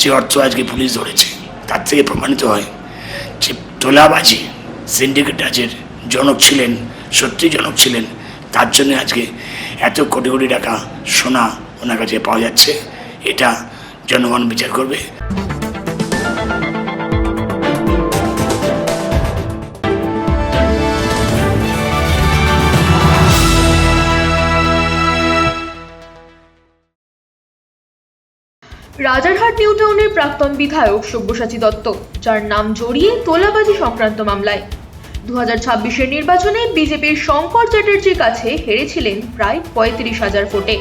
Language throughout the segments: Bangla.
যে অর্থ আজকে পুলিশ ধরেছে তার থেকে প্রমাণিত হয় যে তোলাবাজি সিন্ডিকেট রাজের জনক ছিলেন, সত্যি জনক ছিলেন। তার জন্য আজকে এত কোটি কোটি টাকা সোনা ওনার কাছে পাওয়া যাচ্ছে। এটা জনগণ বিচার করবে। রাজারহাট নিউ টাউনের প্রাক্তন বিধায়ক সব্যসাচী দত্ত, যার নাম জড়িয়ে তোলাবাজি সংক্রান্ত মামলায় 2026-এর নির্বাচনে বিজেপির শঙ্কর চ্যাটার্জির কাছে হেরেছিলেন প্রায় 35,000 ভোটে।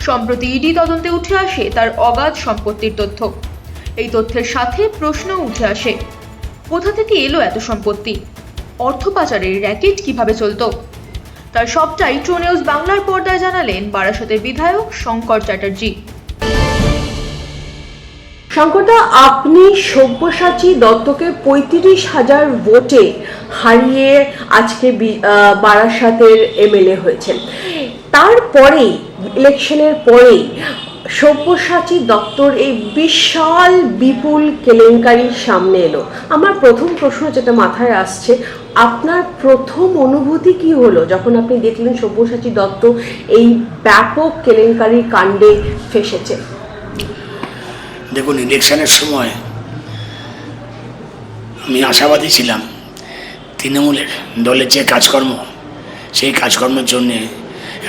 সম্প্রতি ইডি তদন্তে উঠে আসে তার অগাধ সম্পত্তির তথ্য। এই তথ্যের সাথে প্রশ্ন উঠে আসে, কোথা থেকে এলো এত সম্পত্তি? অর্থ পাচারের র্যাকেট কিভাবে চলতো? তার সবটাই ট্রু নিউজ বাংলার পর্দায় জানালেন বারাসতের বিধায়ক শঙ্কর চ্যাটার্জি। শঙ্করদা, আপনি সব্যসাচী দত্তকে 35,000 ভোটে হারিয়ে আজকে বারাসাতের এমএলএ হয়েছেন। তারপরেই ইলেকশনের পরেই সব্যসাচী দত্তর এই বিশাল বিপুল কেলেঙ্কারি সামনে এলো। আমার প্রথম প্রশ্ন যেটা মাথায় আসছে, আপনার প্রথম অনুভূতি কি হলো যখন আপনি দেখলেন সব্যসাচী দত্ত এই ব্যাপক কেলেঙ্কারি কাণ্ডে ফেঁসেছে? দেখুন, ইলেকশনের সময় আমি আশাবাদী ছিলাম তৃণমূলের দলের যে কাজকর্ম, সেই কাজকর্মের জন্যে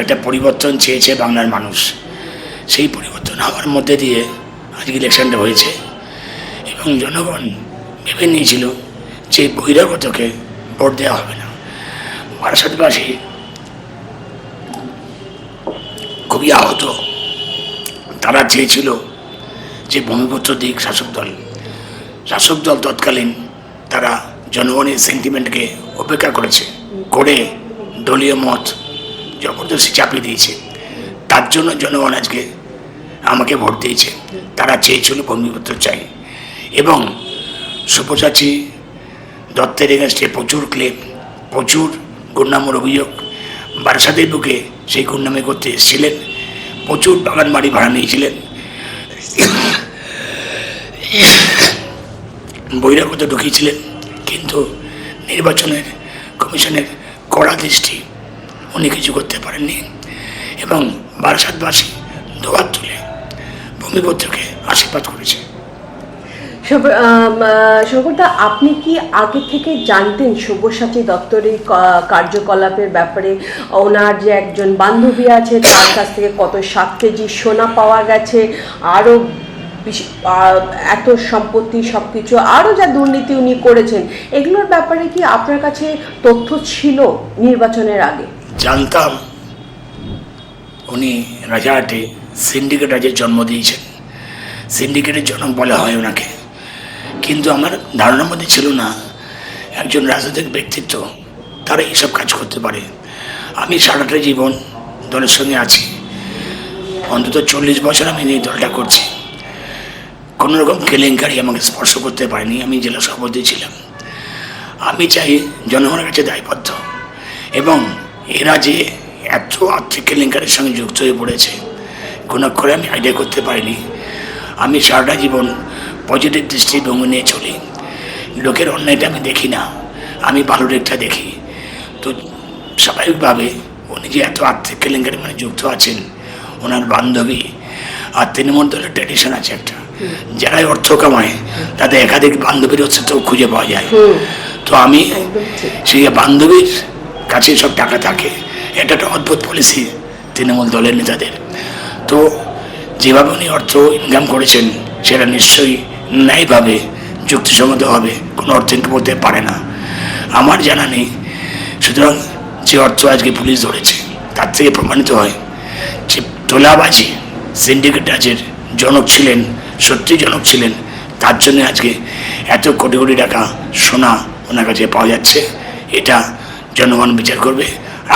একটা পরিবর্তন চেয়েছে বাংলার মানুষ। সেই পরিবর্তন হওয়ার মধ্যে দিয়ে আজকে ইলেকশনটা হয়েছে এবং জনগণ ভেবে নিয়েছিল যে বহিরাগতকে ভোট দেওয়া হবে না। বারাসাতবাসী খুবই আহত। তারা চেয়েছিল যে ভূমিপুত্র দিক শাসক দল তৎকালীন তারা জনগণের সেন্টিমেন্টকে উপেক্ষা করে দলীয় মত জবরদস্তি চাপিয়ে দিয়েছে। তার জন্য জনগণ আজকে আমাকে ভোট দিয়েছে। তারা চেয়েছিল ভূমিপুত্র চাই এবং সব্যসাচী দত্তের এগেনস্টে প্রচুর ক্লেম, প্রচুর গুন্ডামোর অভিযোগ বারাসাতের বুকে সেই গুন্ডামি করতে এসেছিলেন, প্রচুর বাগান বাড়ি ভাড়া নিয়েছিলেন, বহিরাগত ঢুকিয়েছিলেন। কিন্তু নির্বাচনের কমিশনের কড়া দৃষ্টি, উনি কিছু করতে পারেননি এবং বারাসাতবাসী দুহাত তুলে ভূমিপুত্রকে আশীর্বাদ করেছে। শঙ্করদা, আপনি কি আগে থেকে জানতেন সব্যসাচী দত্তর এই কার্যকলাপের ব্যাপারে? ওনার যে একজন বান্ধবী আছে, তার কাছ থেকে কত 7 কেজি সোনা পাওয়া গেছে, আরও এত সম্পত্তি, সবকিছু আরও যা দুর্নীতি উনি করেছেন, এগুলোর ব্যাপারে কি আপনার কাছে তথ্য ছিল নির্বাচনের আগে? জানতাম উনি রাজারহাটে সিন্ডিকেট রাজের জন্ম দিয়েছেন, সিন্ডিকেটের জনক বলা হয় ওনাকে। কিন্তু আমার ধারণার মধ্যে ছিল না একজন রাজনৈতিক ব্যক্তিত্ব তারা এইসব কাজ করতে পারে। আমি সারাটা জীবন দলের সঙ্গে আছি, অন্তত 40 বছর আমি এই দলটা করছি। কোনো রকম কেলেঙ্কারি আমাকে স্পর্শ করতে পারেনি। আমি জেলা সভাপতি ছিলাম। আমি চাই জনগণের কাছে দায়বদ্ধ এবং এরা যে এত আর্থিক কেলেঙ্কারির সঙ্গে যুক্ত হয়ে পড়েছে কোনো করে আমি আইডিয়া করতে পারিনি। আমি সারাটা জীবন পজিটিভ দৃষ্টিভঙ্গি নিয়ে চলি। লোকের অন্যায়টা আমি দেখি না, আমি ভালো দিকটা দেখি। তো স্বাভাবিকভাবে উনি যে এত আর্থিক কেলেঙ্কারি মানে যুক্ত আছেন, ওনার বান্ধবী আর তৃণমূল দলের ট্র্যাডিশন আছে একটা, যারাই অর্থ কামায় তাদের একাধিক বান্ধবীর অস্তিত্ব খুঁজে পাওয়া যায়। তো আমি সেই বান্ধবীর কাছে সব টাকা থাকে, এটা একটা অদ্ভুত পলিসি তৃণমূল দলের নেতাদের। তো যেভাবে উনি অর্থ ইনকাম করেছেন সেটা নিশ্চয়ই ন্যায়ভাবে যুক্তিসঙ্গত হবে, কোনো অর্থ ইনকাম করতে পারে না আমার জানা নেই। সুতরাং যে অর্থ আজকে পুলিশ ধরেছে তার থেকে প্রমাণিত হয় যে তোলাবাজি সিন্ডিকেট রাজের জনক ছিলেন, সত্যি জনক ছিলেন। তার জন্য আজকে এত কোটি কোটি টাকা সোনা ওনার কাছে পাওয়া যাচ্ছে। এটা জনগণ বিচার করবে।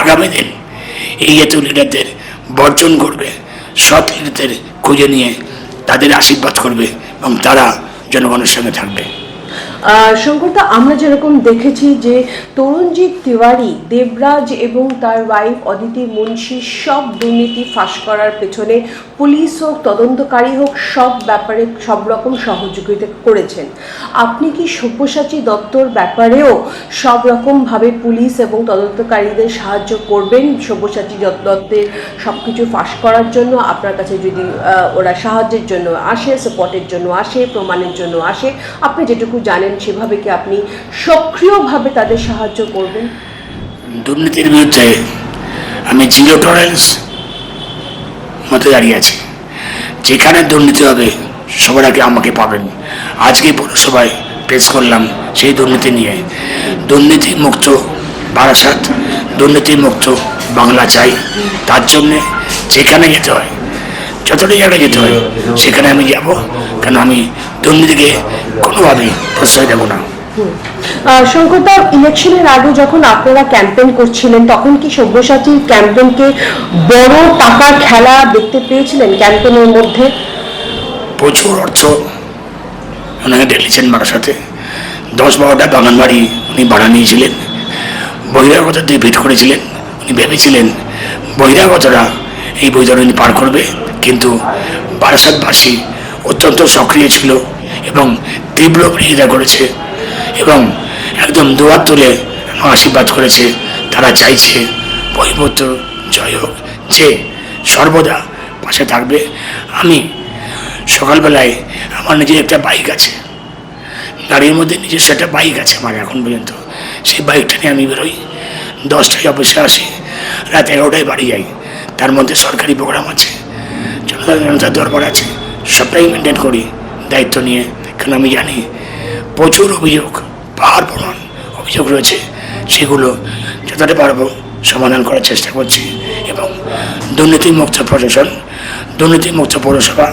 আগামী দিন এই এত লিডারদের বর্জন করবে, সৎ লিডারদের খুঁজে নিয়ে তাদের আশীর্বাদ করবে এবং তারা জনগণের সঙ্গে থাকবে। শঙ্করদা, আমরা যেরকম দেখেছি যে তরুণজিৎ তিওয়ারি, দেবরাজ এবং তার ওয়াইফ অদিতি মুন্সি সব দুর্নীতি ফাঁস করার পেছনে পুলিশ হোক, তদন্তকারী হোক, সব ব্যাপারে সব রকম সহযোগিতা করেছেন। আপনি কি সব্যসাচী দত্তর ব্যাপারেও সব রকমভাবে পুলিশ এবং তদন্তকারীদের সাহায্য করবেন সব্যসাচী দত্তের সব কিছু ফাঁস করার জন্য? আপনার কাছে যদি ওরা সাহায্যের জন্য আসে, সাপোর্টের জন্য আসে, প্রমাণের জন্য আসে, আপনি যেটুকু জানেন সেভাবে কি আপনি সক্রিয়ভাবে তাদের সাহায্য করবেন? দুর্নীতির বিরুদ্ধে আমি জিরো টলারেন্স মতো দাঁড়িয়ে আছি। যেখানে দুর্নীতি হবে সবার আগে আমাকে পাবেন। আজকে পৌরসভায় প্রেস করলাম সেই দুর্নীতি নিয়ে। দুর্নীতি মুক্ত বারাসাত, দুর্নীতি মুক্ত বাংলা চাই। তার জন্যে যেখানে যেতে হয়, যতটা জায়গায় যেতে হয় সেখানে আমি যাব, কেন আমি দুর্নীতিকে কোনোভাবেই প্রশ্রয় দেব না। শঙ্করদা, ইলেকশনের আগে যখন আপনারা ক্যাম্পেইন করছিলেন তখন কি সব্যসাচীর ক্যাম্পেইনকে বড় টাকার খেলা দেখতে পেয়েছিলেন ক্যাম্পেইনের মধ্যে? প্রচুর অর্থ ওনাকে ঢেলেছেন বারাসাতে। 10-12টা বাগান বাড়ি উনি ভাড়া নিয়েছিলেন। বহিরাগত দিয়ে ভিট করেছিলেন। উনি ভেবেছিলেন বহিরাগতরা এই বৈধতা উনি পার করবে, কিন্তু বারাসাতবাসী অত্যন্ত সক্রিয় ছিল এবং তীব্র বিরোধিতা করেছে এবং একদম দুয়ার তুলে আশীর্বাদ করেছে। তারা চাইছে বহির্ভূত জয় হোক, যে সর্বদা পাশে থাকবে। আমি সকালবেলায় আমার নিজের একটা বাইক আছে, গাড়ির মধ্যে নিজস্ব একটা বাইক আছে আমার এখন পর্যন্ত। সেই বাইকটা নিয়ে আমি বেরোই, 10টায় অফিসে আসি, রাত 11টায় বাড়ি যাই। তার মধ্যে সরকারি প্রোগ্রাম আছে, জনতার দরবার আছে, সবটাই মেনটেন করি দায়িত্ব নিয়ে। কারণ আমি জানি প্রচুর অভিযোগ, পাহাড় প্রমাণ অভিযোগ রয়েছে, সেগুলো যতটা পারবো সমাধান করার চেষ্টা করছি। এবং দুর্নীতিমুক্ত প্রশাসন, দুর্নীতিমুক্ত পৌরসভা,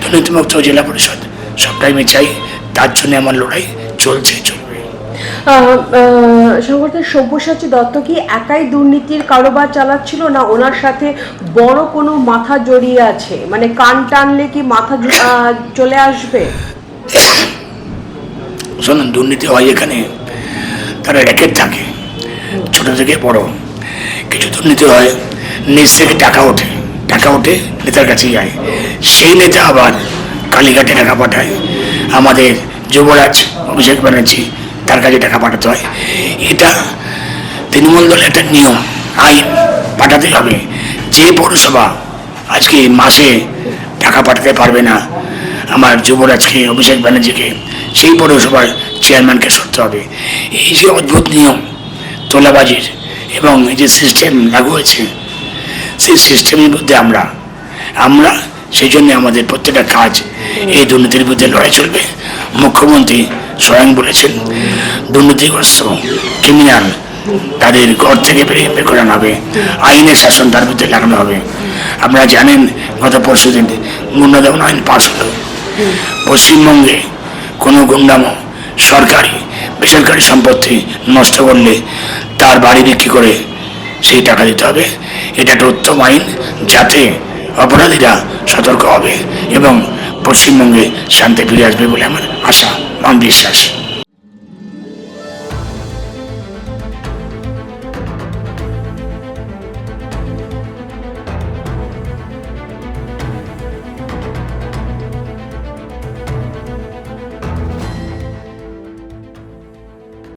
দুর্নীতিমুক্ত জেলা পরিষদ সবটাই আমি চাই। তার জন্য আমার লড়াই চলছে, চলবে। শঙ্করদা, সব্যসাচী দত্ত কি একাই দুর্নীতির কারোবার চালাচ্ছিল, না ওনার সাথে বড় কোনো মাথা জড়িয়ে আছে? মানে কান টানলে কি মাথা চলে আসবে? শোনুন, দুর্নীতি হয় এখানে, তারা র্যাকেট থাকে ছোট থেকে বড়। কিছু দুর্নীতি হয় নিচ থেকে টাকা ওঠে, টাকা ওঠে নেতার কাছে যায়, সেই নেতা আবার কালীঘাটে টাকা পাঠায়। আমাদের যুবরাজ অভিষেক ব্যানার্জি, তার কাছে টাকা পাঠাতে হয়। এটা তৃণমূল দলের একটা নিয়ম, আইন, পাঠাতে হবে। যে পৌরসভা আজকে মাসে টাকা পাঠাতে পারবে না আমার যুবরাজকে, অভিষেক ব্যানার্জিকে, সেই পৌরসভার চেয়ারম্যানকে সরতে হবে। এই যে অদ্ভুত নিয়ম তোলাবাজির এবং এই যে সিস্টেম লাগু হয়েছে, সেই সিস্টেমের বিরুদ্ধে আমরা সেই জন্য আমাদের প্রত্যেকটা কাজ এই দুর্নীতির বিরুদ্ধে লড়াই চলবে। মুখ্যমন্ত্রী স্বয়ং বলেছেন দুর্নীতিগ্রস্ত ক্রিমিনাল তাদের ঘর থেকে বেরিয়ে বের করানো হবে, আইনের শাসন তার বিরুদ্ধে লাগানো হবে। আপনারা জানেন গত পরশুদিন গুন্ডা দমন আইন পাশ হলো। পশ্চিমবঙ্গে কোনো গুন্ডামো সরকারি বেসরকারি সম্পত্তি নষ্ট করলে তার বাড়ি বিক্রি করে সেই টাকা দিতে হবে। এটা একটা উত্তম আইন, যাতে অপরাধীরা সতর্ক হবে এবং পশ্চিমবঙ্গে শান্তি ফিরে আসবে বলে আমার আশা, আমার বিশ্বাস।